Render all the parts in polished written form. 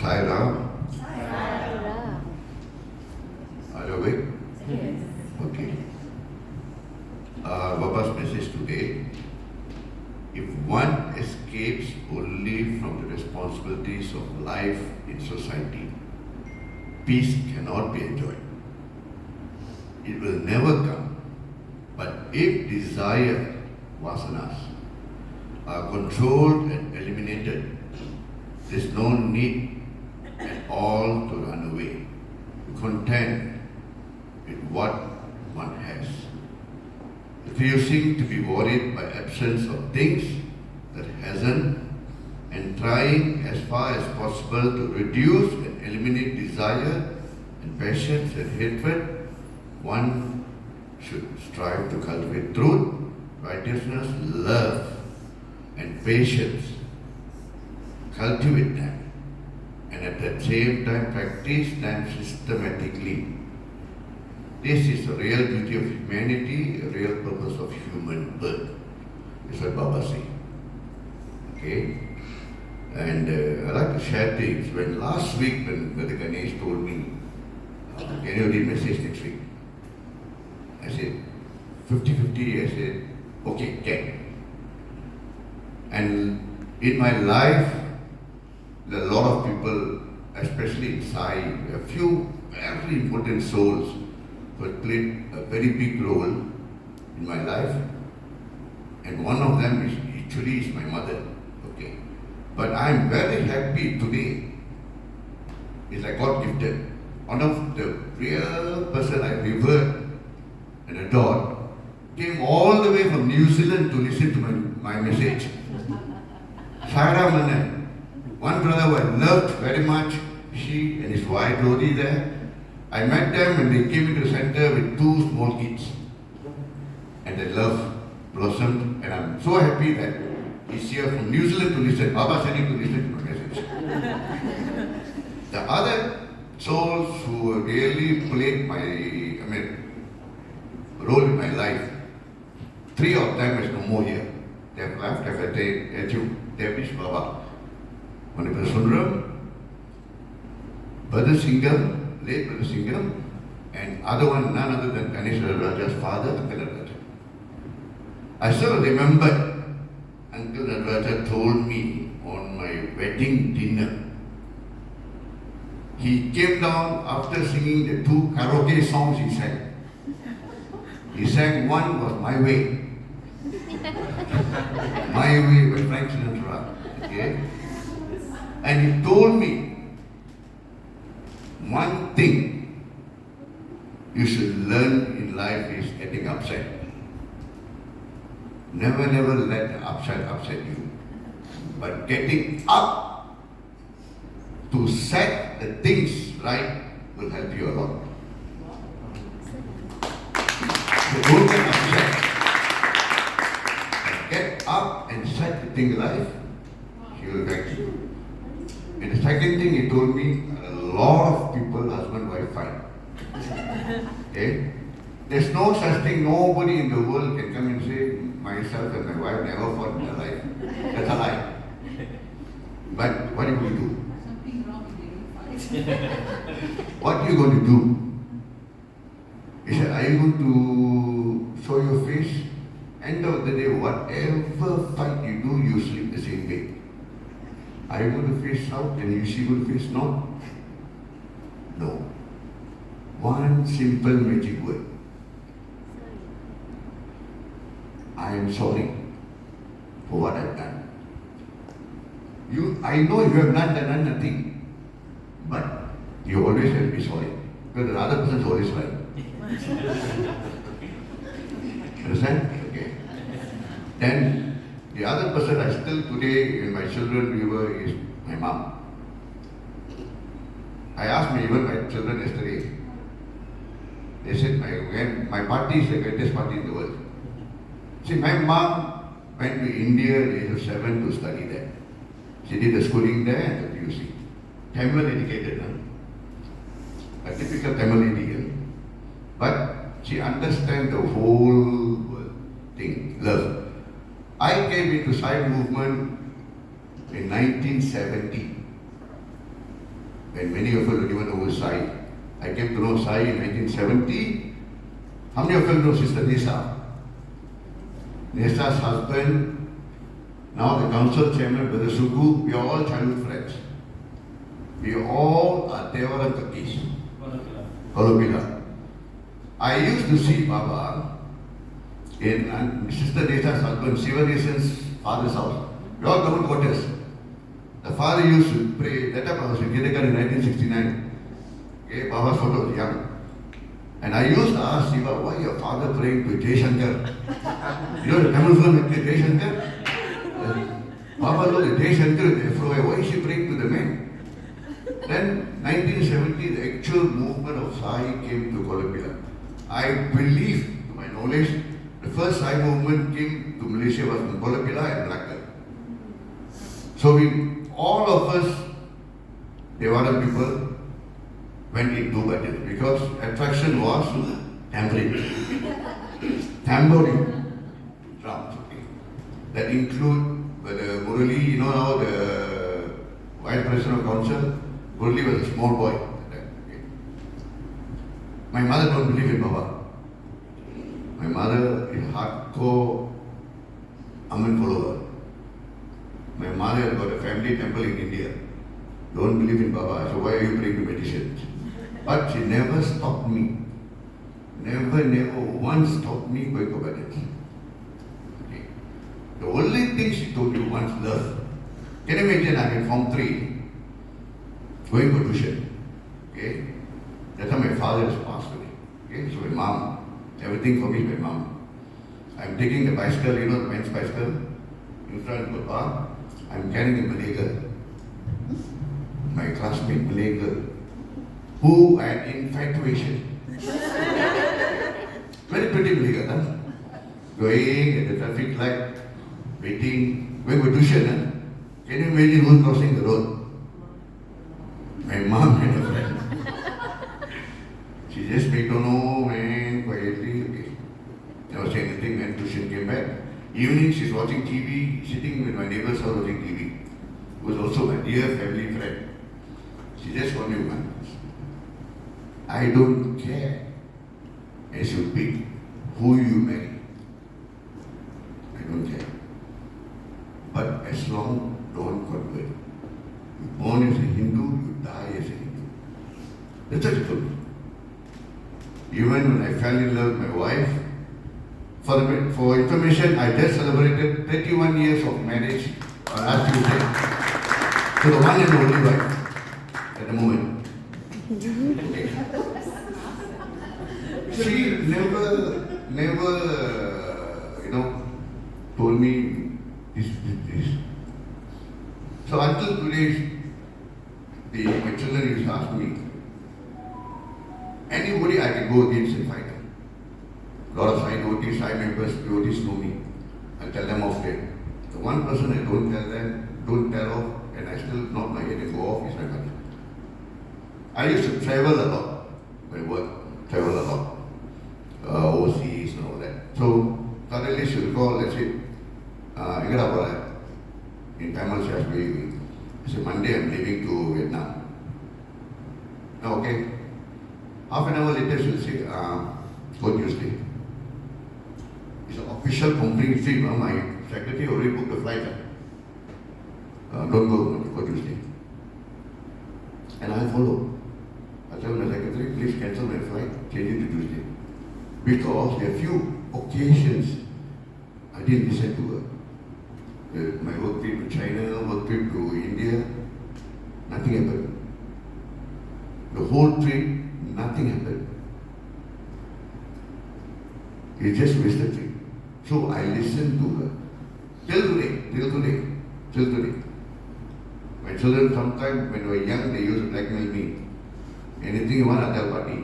Sai Ram. Sathya. Are you awake? Yes. Okay. Baba's message today. If one escapes only from the responsibilities of life in society, peace cannot be enjoyed. It will never come. But if desire, vasanas, are controlled and eliminated, there is no need at all to run away. Content with what one has. Refusing to be worried by absence of things that hasn't, and trying as far as possible to reduce and eliminate desire and passions and hatred, one should strive to cultivate truth, righteousness, love, and patience. Cultivate them, and at the same time practice them systematically. This is the real beauty of humanity, a real purpose of human birth. That's what Baba said. Okay? And I like to share things. When last week, when Brother Ganesh told me, can you read message next week? I said, 50-50, I said, okay, can. And in my life, there are a lot of people, especially in Sai, a few very important souls who have played a very big role in my life. And one of them is my mother. Okay. But I am very happy today. It's like God gifted. One of the real person I revered and adored came all the way from New Zealand to listen to my message. Saira Manan, one brother who I loved very much, she and his wife Rodi there. I met them when they came into the center with two small kids. And their love blossomed, and I'm so happy that he's here from New Zealand to listen. Baba sent him to listen to my message. The other souls who really played role in my life, three of them is no more here. They have left, they have reached Baba. One is Sundaram, Brother Singham, late Brother Singham, and other one none other than Ganesh Raja's father, Uncle Raja. I still remember Uncle Raja told me on my wedding dinner. He came down after singing the two karaoke songs he sang. He sang one was My Way. My Way by Frank Sinatra. Okay? And he told me one thing you should learn in life is getting upset. Never let the upset you. But getting up to set the things right will help you a lot. So don't get upset. Get up and set the thing right, he will guide you. And the second thing he told me, a lot of people, husband, wife, fight. Okay? There's no such thing, nobody in the world can come and say, myself and my wife never fought in their life. That's a lie. But what are you going to do? Something wrong if they don't fight. What are you going to do? He said, are you going to show your face? End of the day, whatever fight you do, you sleep the same way. Are you going to face south and she going to face north? No. One simple magic word. I am sorry for what I've done. I know you have not done nothing, but you always have to be sorry. Because the other person is always right. Understand? Okay. Then the other person I still today in my children viewer is my mom. I asked even my children yesterday. They said my party is the greatest party in the world. See, my mom went to India at the age of 7 to study there. She did the schooling there and the PUC. Tamil educated, a typical Tamil lady. But she understands the whole thing, love. I came into Sai movement in 1970. and many of you don't even know who is Sai. I came to know Sai in 1970. How many of you know Sister Nisa? Nisa's husband, now the council chairman, Brother Sugu, we are all childhood friends. We all are Devara Kakis. Kolopila. I used to see Baba in Sister Nisa's husband, Siva Nisa's father's house. We all covered quarters. The father used to pray. That time I was in kindergarten in 1969. Okay, Baba's photo was young. And I used to ask Siva, why your father praying to Jai Shankar? You know the Tamil film actor Jai Shankar? Baba knows the Jai Shankar is there. Why is he praying to the men? Then 1970, the actual movement of Sai came to Kolopila. I believe, to my knowledge, the first Sai movement came to Malaysia was from Kolopila and Malacca. So all of us, Devada people, went into battle because attraction was tambourine. Tambourine drums. Okay. That include the Murali, you know now the vice president of council, Murali was a small boy. Okay. My mother don't believe in Baba. My mother is hardcore Aman follower. My mother has got a family temple in India. Don't believe in Baba. So why are you praying to magicians? But she never stopped me. Never once stopped me going to bed. Okay. The only thing she told me once, love. Can you imagine I'm in Form 3, going for tuition. Okay. That time my father has passed away. Okay. So my mom, everything for me is my mom. I'm taking the bicycle, you know the men's bicycle, in front of the car. I'm carrying a Malay girl. My classmate Malay girl, who had infatuation. Very pretty Malay girl, huh? Going at the traffic light, waiting, going for tuition. Huh? Can you imagine who's crossing the road? My mom and a friend. She just made to know, man, quietly, okay. Never said anything, and tuition came back. Evening, she's watching TV, sitting with my neighbor's house watching TV. Who was also my dear family friend. She just told me once, I don't care as you pick who you marry. I don't care. But as long don't convert. You're born as a Hindu, you die as a Hindu. That's what she told me. Even when I fell in love with my wife, for information, I just celebrated 31 years of marriage on last Tuesday. So the one and only wife at the moment. She never, told me this. So until today, my children used to ask me, anybody I can go against and fight them. A lot of Sai devotees, Sai members, devotees know me. I tell them off there. The one person I don't tell off, and I still nod my head and go off is my mother. I used to travel a lot, my work, travel a lot, overseas and all that. So suddenly she will call, let's say, in Tamil she asked me, I said, Monday I'm leaving to Vietnam. Okay. Half an hour later she will say, go Tuesday. It's an official company trip. My secretary already booked the flight. Don't go Tuesday. And I'll follow. I tell my secretary, please cancel my flight, change it to Tuesday. Because there are few occasions I didn't listen to her. My work trip to China, work trip to India, nothing happened. The whole trip, nothing happened. It's just wasted trip. So I listened to her. Till today. My children sometimes when they were young, they used to blackmail me. Anything you want, I'll tell party.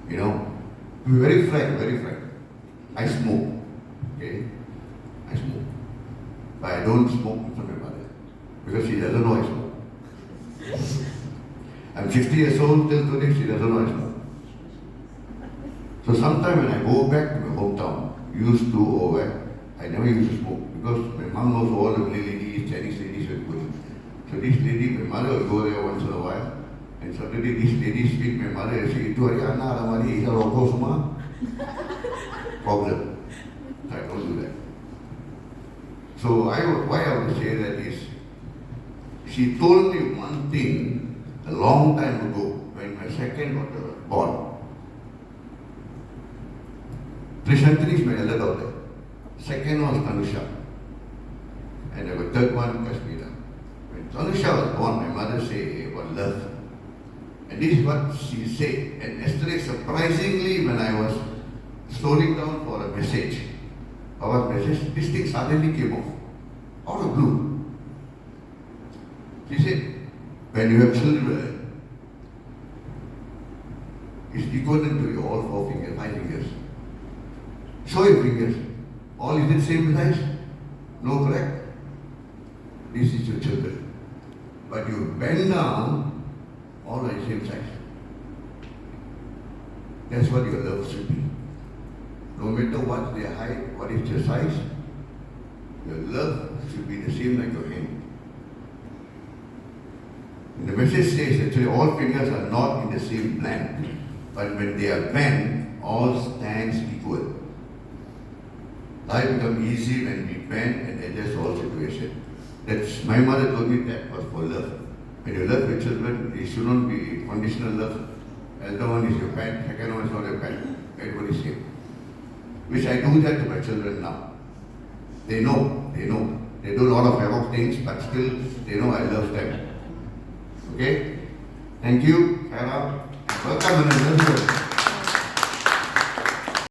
You know, very frank. I smoke. Okay? I smoke. But I don't smoke in front of my mother. Because she doesn't know I smoke. I'm 60 years old, till today she doesn't know I smoke. So sometimes when I go back to my hometown, used to go back, I never used to smoke because my mom knows all the Malay ladies, Chinese ladies were good. So this lady, my mother will go there once in a while, and suddenly this lady speak my mother and say, "Itu hari anak ramai isa rokok semua." Problem. I don't do that. So why I would say that is, she told me one thing a long time ago when my second daughter was born. Prishantini is my elder daughter. Second was Tanusha. And the third one, Kashmira. When Tanusha was born, my mother said about love. And this is what she said. And yesterday, surprisingly, when I was slowing down for a message, our message, this thing suddenly came off. Out of blue. She said, when you have children, it's equivalent to your all 4 fingers, 5 fingers. Show your fingers. All is it same size? No, correct? This is your children. But you bend down, all are the same size. That's what your love should be. No matter what their height, what is their size, your love should be the same like your hand. And the message says actually all fingers are not in the same plan, but when they are bent, all stands equal. Life becomes easy when we bend and adjust all situations. That's my mother told me that was for love. When you love your children, it should not be conditional love. Elder one is your pet, second one is not your pet. Everybody is same. Which I do that to my children now. They know. They do a lot of havoc things, but still they know I love them. Okay? Thank you, Sarah. Welcome, Mano.